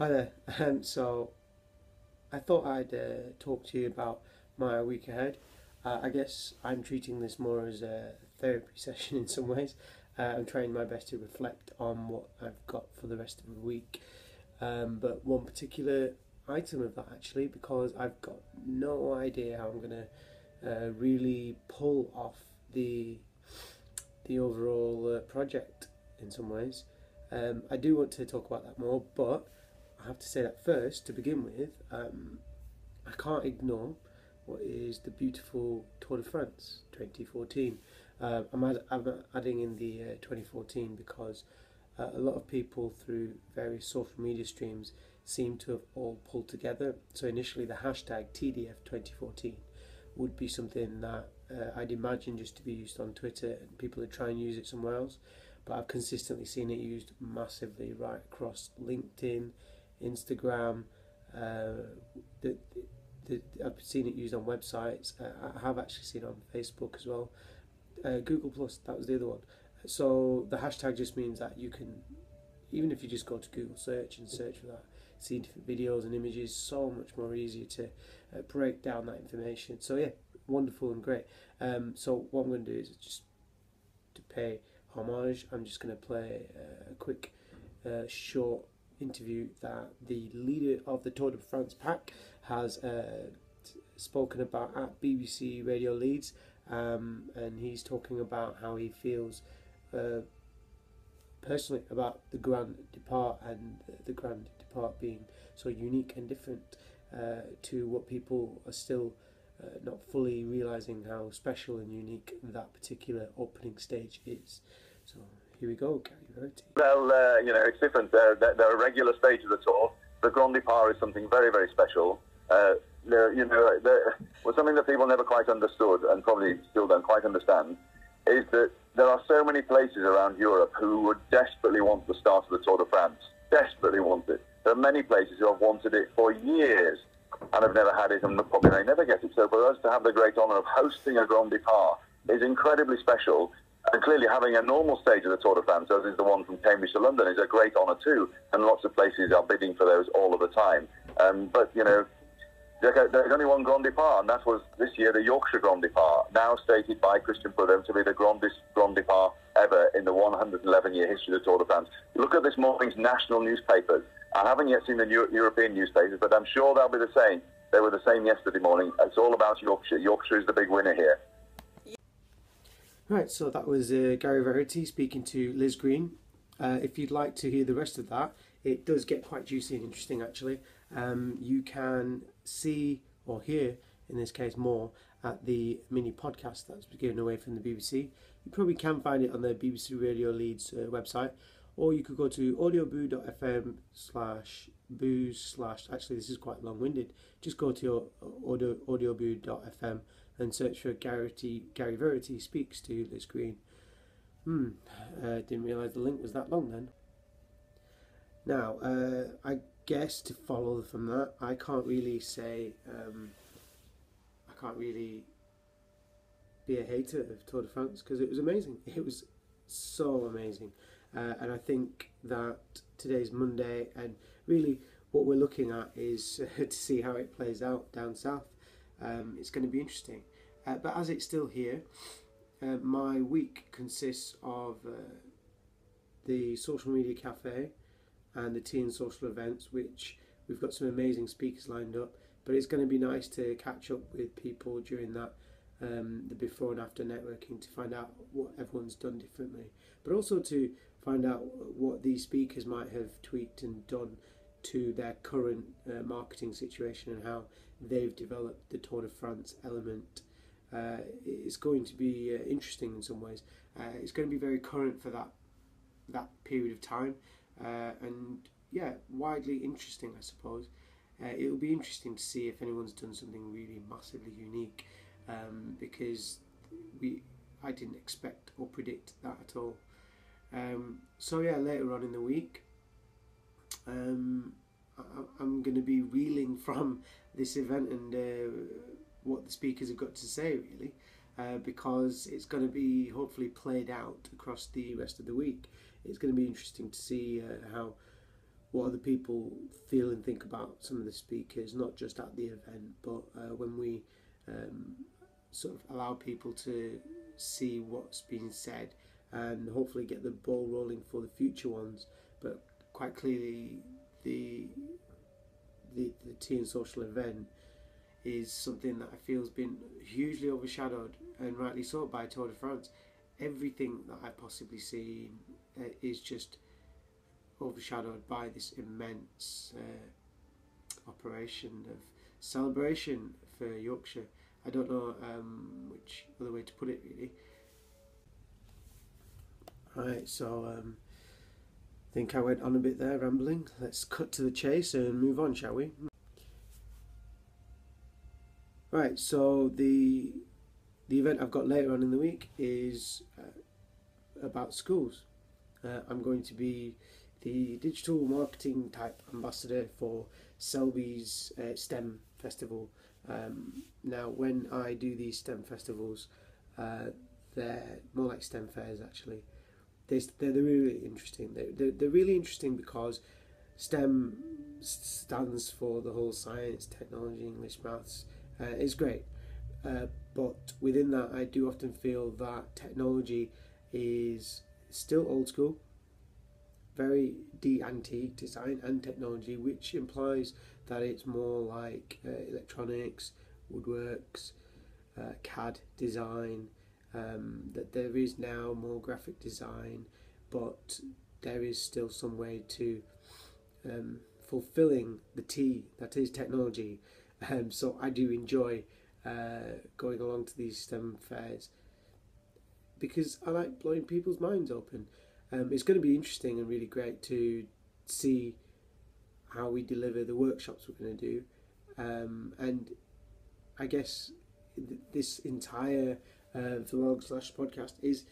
Hi there. So I thought I'd talk to you about my week ahead. I guess I'm treating this more as a therapy session in some ways. I'm trying my best to reflect on what I've got for the rest of the week. But one particular item of that actually, because I've got no idea how I'm going to really pull off the overall project in some ways. I do want to talk about that more, but I have to say that first, to begin with, I can't ignore what is the beautiful Tour de France 2014. I'm adding in the 2014 because a lot of people through various social media streams seem to have all pulled together. So initially the hashtag TDF2014 would be something that I'd imagine just to be used on Twitter and people would try and use it somewhere else. But I've consistently seen it used massively right across LinkedIn, Instagram. I've seen it used on websites. I have actually seen it on Facebook as well. Google Plus, that was the other one. So the hashtag just means that you can, even if you just go to Google search and search for that, see different videos and images, so much more easier to break down that information. So yeah, wonderful and great. So what I'm going to do is just to pay homage, I'm just going to play a quick short interview that the leader of the Tour de France pack has spoken about at BBC Radio Leeds, and he's talking about how he feels personally about the Grand Depart, and the Grand Depart being so unique and different to what people are still not fully realising how special and unique that particular opening stage is. So here we go, Gary Verity. Well, it's different. They're a regular stage of the tour. The Grand Depart is something very, very special. Something that people never quite understood and probably still don't quite understand is that there are so many places around Europe who would desperately want the start of the Tour de France. Desperately want it. There are many places who have wanted it for years and have never had it and probably may never get it. So for us to have the great honour of hosting a Grand Depart is incredibly special. And clearly having a normal stage of the Tour de France, as is the one from Cambridge to London, is a great honour too. And lots of places are bidding for those all of the time. But there's only one Grand Depart, and that was this year the Yorkshire Grand Depart, now stated by Christian Prudhomme to be the grandest Grand Depart ever in the 111-year history of the Tour de France. Look at this morning's national newspapers. I haven't yet seen the European newspapers, but I'm sure they'll be the same. They were the same yesterday morning. It's all about Yorkshire. Yorkshire is the big winner here. Right, so that was Gary Verity speaking to Liz Green. If you'd like to hear the rest of that, it does get quite juicy and interesting actually. You can see or hear, in this case more, at the mini podcast that's given away from the BBC. You probably can find it on the BBC Radio Leeds website, or you could go to audioboo.fm/booze/ actually this is quite long-winded, just go to your audioboo.fm and search for Gary Verity speaks to Liz Green. Didn't realise the link was that long then. Now, I guess to follow from that, I can't really say, I can't really be a hater of Tour de France because it was amazing. It was so amazing. And I think that today's Monday, and really what we're looking at is to see how it plays out down south. It's going to be interesting. But as it's still here, my week consists of the social media cafe and the tea and social events, which we've got some amazing speakers lined up. But it's going to be nice to catch up with people during that, the before and after networking, to find out what everyone's done differently, but also to find out what these speakers might have tweaked and done to their current marketing situation and how they've developed the Tour de France element. It's going to be interesting in some ways. It's going to be very current for that period of time, and yeah, widely interesting, I suppose. It'll be interesting to see if anyone's done something really massively unique, because I didn't expect or predict that at all. So yeah, later on in the week, I'm going to be reeling from this event and what the speakers have got to say, really, because it's going to be hopefully played out across the rest of the week. It's going to be interesting to see how what other people feel and think about some of the speakers, not just at the event, but when we sort of allow people to see what's being said and hopefully get the ball rolling for the future ones. But quite clearly, the tea and social event is something that I feel has been hugely overshadowed, and rightly so, by Tour de France. Everything that I've possibly seen is just overshadowed by this immense operation of celebration for Yorkshire. I don't know which other way to put it, really. Right, so I think I went on a bit there, rambling. Let's cut to the chase and move on, shall we? Right, so the event I've got later on in the week is about schools. I'm going to be the digital marketing type ambassador for Selby's STEM festival. Now, when I do these STEM festivals, they're more like STEM fairs actually. They're really interesting. They're really interesting because STEM stands for the whole science, technology, English, maths. It's great. But within that, I do often feel that technology is still old school, very antique design and technology, which implies that it's more like electronics, woodworks, CAD design, that there is now more graphic design, but there is still some way to fulfilling the T that is technology. So I do enjoy going along to these STEM fairs because I like blowing people's minds open. It's going to be interesting and really great to see how we deliver the workshops we're going to do. And I guess this entire vlog/podcast is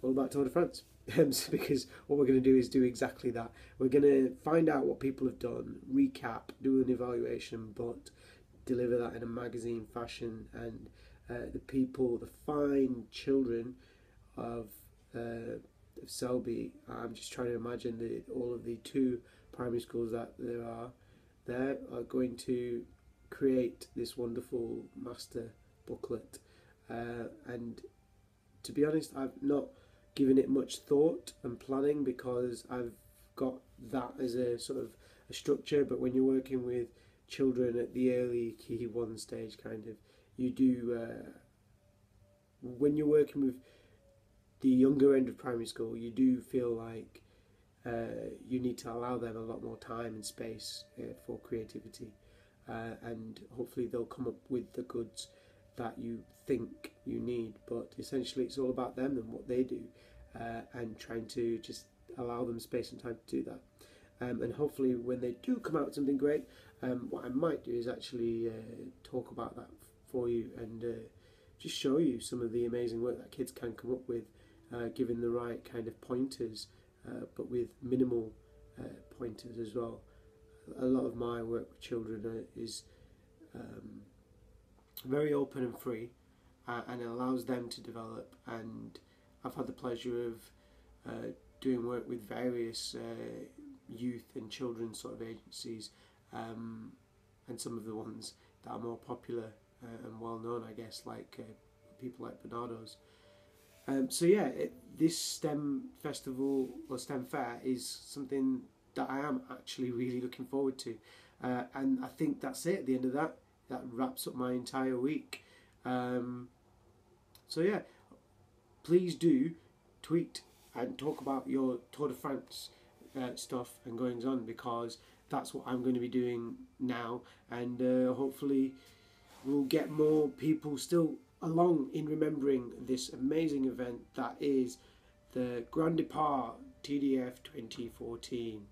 all about Tour de France. Because what we're going to do is do exactly that. We're going to find out what people have done, recap, do an evaluation, but deliver that in a magazine fashion, and the people, the fine children of Selby, I'm just trying to imagine that all of the 2 primary schools that there are going to create this wonderful master booklet, and to be honest, I've not given it much thought and planning because I've got that as a sort of a structure, but when you're working with children at the early key 1 stage, kind of, you do when you're working with the younger end of primary school, you do feel like you need to allow them a lot more time and space for creativity, and hopefully they'll come up with the goods that you think you need, but essentially it's all about them and what they do, and trying to just allow them space and time to do that. And hopefully when they do come out with something great, what I might do is actually talk about that for you and just show you some of the amazing work that kids can come up with, given the right kind of pointers, but with minimal pointers as well. A lot of my work with children is very open and free, and it allows them to develop, and I've had the pleasure of doing work with various youth and children's sort of agencies, and some of the ones that are more popular and well known, I guess, like people like Bernardo's. So yeah, this STEM festival or STEM fair is something that I am actually really looking forward to, and I think that's it. At the end of that wraps up my entire week. So yeah, please do tweet and talk about your Tour de France stuff and goings on, because that's what I'm going to be doing now, and hopefully we'll get more people still along in remembering this amazing event that is the Grand Depart TDF 2014.